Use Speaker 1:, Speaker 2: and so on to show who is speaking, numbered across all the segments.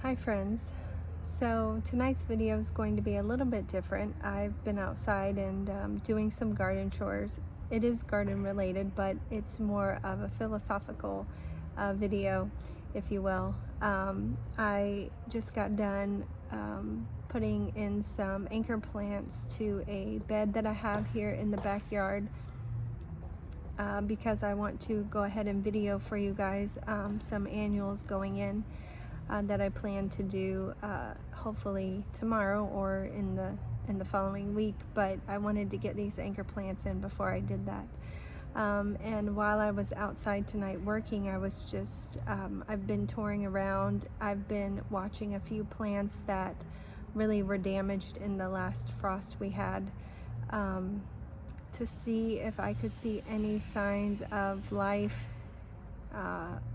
Speaker 1: Hi friends. So tonight's video is going to be a little bit different. I've been outside and doing some garden chores. It is garden related, but it's more of a philosophical video, if you will. I just got done putting in some anchor plants to a bed that I have here in the backyard because I want to go ahead and video for you guys some annuals going in. That I plan to do hopefully tomorrow or in the following week, but I wanted to get these anchor plants in before I did that. And while I was outside tonight working, I was just I've been touring around. I've been watching a few plants that really were damaged in the last frost we had, to see if I could see any signs of life,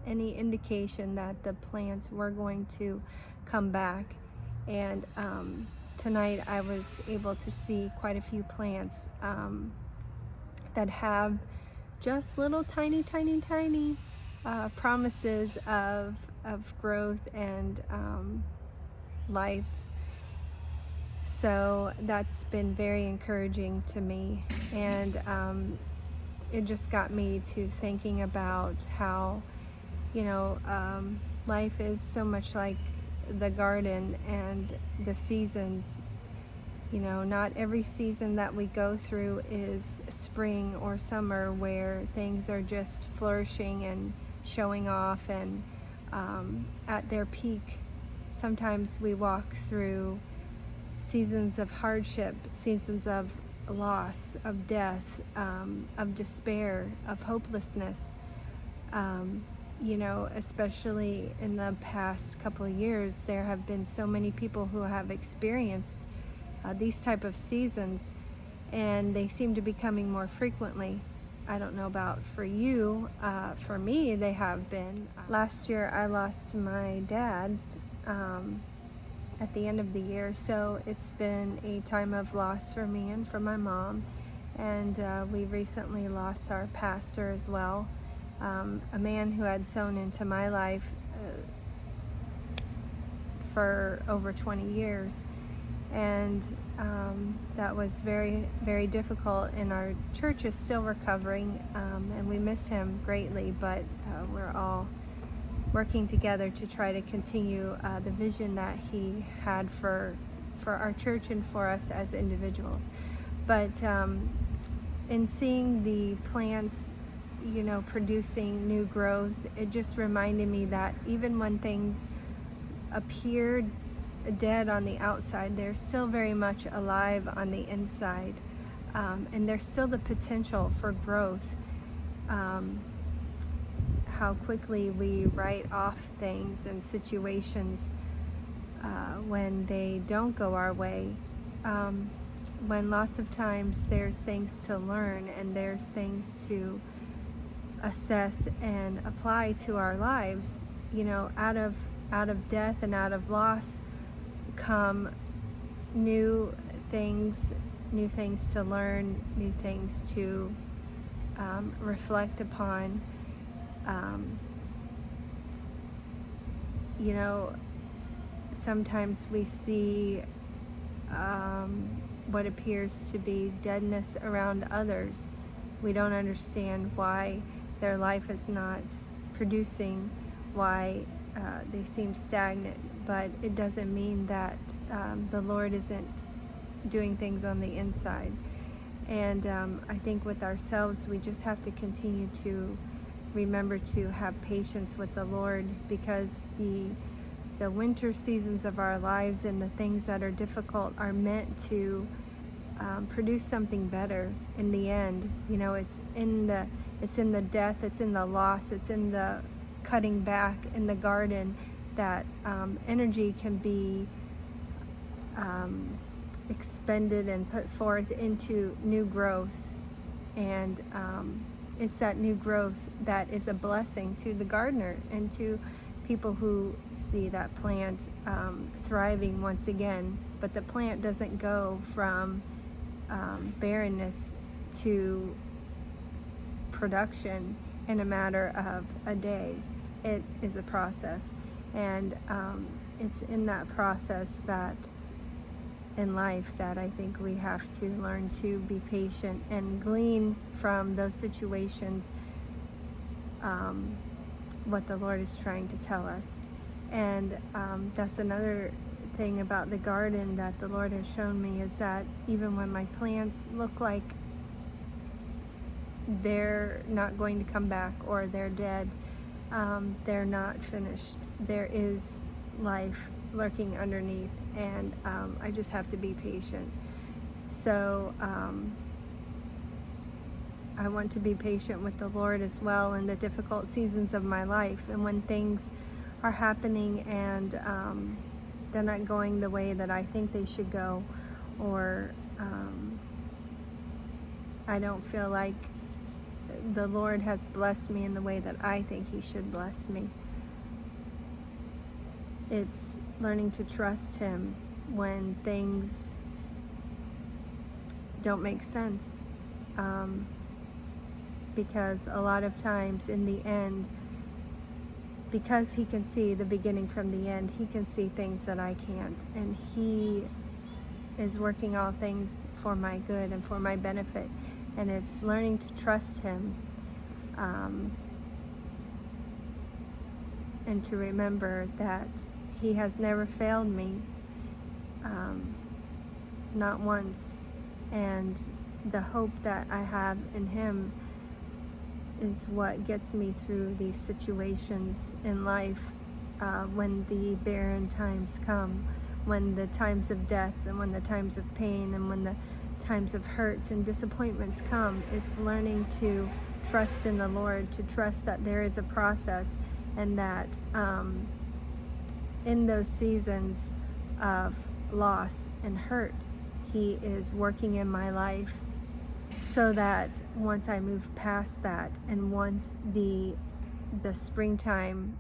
Speaker 1: any indication that the plants were going to come back. And tonight I was able to see quite a few plants that have just little tiny promises of growth and life. So that's been very encouraging to me, and it just got me to thinking about how, life is so much like the garden and the seasons. Not every season that we go through is spring or summer where things are just flourishing and showing off and at their peak. Sometimes we walk through seasons of hardship, seasons of loss, of death, of despair, of hopelessness. Especially in the past couple of years, there have been so many people who have experienced these type of seasons, and they seem to be coming more frequently. I don't know about for you. For me, they have been. Last year, I lost my dad at the end of the year, so it's been a time of loss for me and for my mom. And we recently lost our pastor as well, a man who had sown into my life for over 20 years. And that was very, very difficult, and our church is still recovering, and we miss him greatly, but we're all working together to try to continue the vision that he had for our church and for us as individuals. But in seeing the plants, producing new growth, it just reminded me that even when things appeared dead on the outside, they're still very much alive on the inside, and there's still the potential for growth. How quickly we write off things and situations when they don't go our way, when lots of times there's things to learn and there's things to assess and apply to our lives. Out of death and out of loss come new things to learn, new things to reflect upon. Sometimes we see what appears to be deadness around others. We don't understand why their life is not producing, why they seem stagnant, but it doesn't mean that the Lord isn't doing things on the inside. And I think with ourselves, we just have to continue to remember to have patience with the Lord, because the winter seasons of our lives and the things that are difficult are meant to produce something better in the end. It's in the death, it's in the loss, it's in the cutting back in the garden that energy can be expended and put forth into new growth. And it's that new growth that is a blessing to the gardener and to people who see that plant thriving once again. But the plant doesn't go from barrenness to production in a matter of a day. It is a process. And it's in that process that in life that I think we have to learn to be patient and glean from those situations what the Lord is trying to tell us. And that's another thing about the garden that the Lord has shown me, is that even when my plants look like they're not going to come back or they're dead, they're not finished. There is life lurking underneath, and I just have to be patient. So I want to be patient with the Lord as well in the difficult seasons of my life, and when things are happening and they're not going the way that I think they should go, or I don't feel like the Lord has blessed me in the way that I think He should bless me. It's learning to trust Him when things don't make sense. Because a lot of times in the end, because He can see the beginning from the end, He can see things that I can't. And He is working all things for my good and for my benefit. And it's learning to trust Him, and to remember that He has never failed me, not once. And the hope that I have in Him is what gets me through these situations in life, when the barren times come, when the times of death and when the times of pain and when the times of hurts and disappointments come. It's learning to trust in the Lord, to trust that there is a process, and that in those seasons of loss and hurt, He is working in my life, so that once I move past that, and once the springtime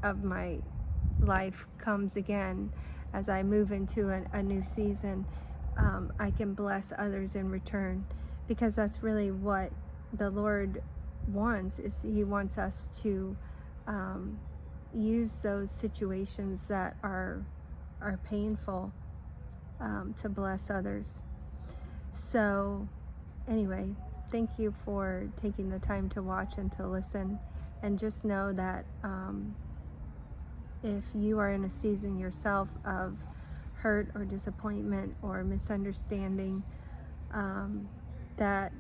Speaker 1: of my life comes again, as I move into a new season, I can bless others in return, because that's really what the Lord wants. Is He wants us to use those situations that are painful to bless others. So anyway, thank you for taking the time to watch and to listen, and just know that if you are in a season yourself of hurt or disappointment or misunderstanding, that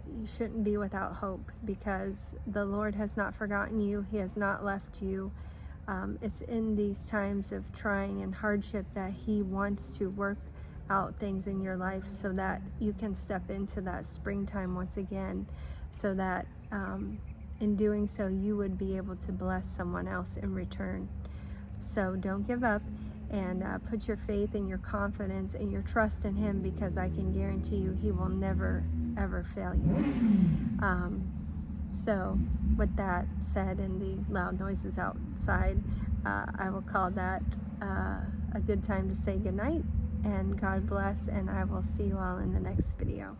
Speaker 1: you shouldn't be without hope, because the Lord has not forgotten you. He has not left you. It's in these times of trying and hardship that He wants to work out things in your life, so that you can step into that springtime once again, so that in doing so you would be able to bless someone else in return. So don't give up, and put your faith and your confidence and your trust in Him, because I can guarantee you He will never ever fail you. So with that said, and the loud noises outside, I will call that a good time to say goodnight, and God bless, and I will see you all in the next video.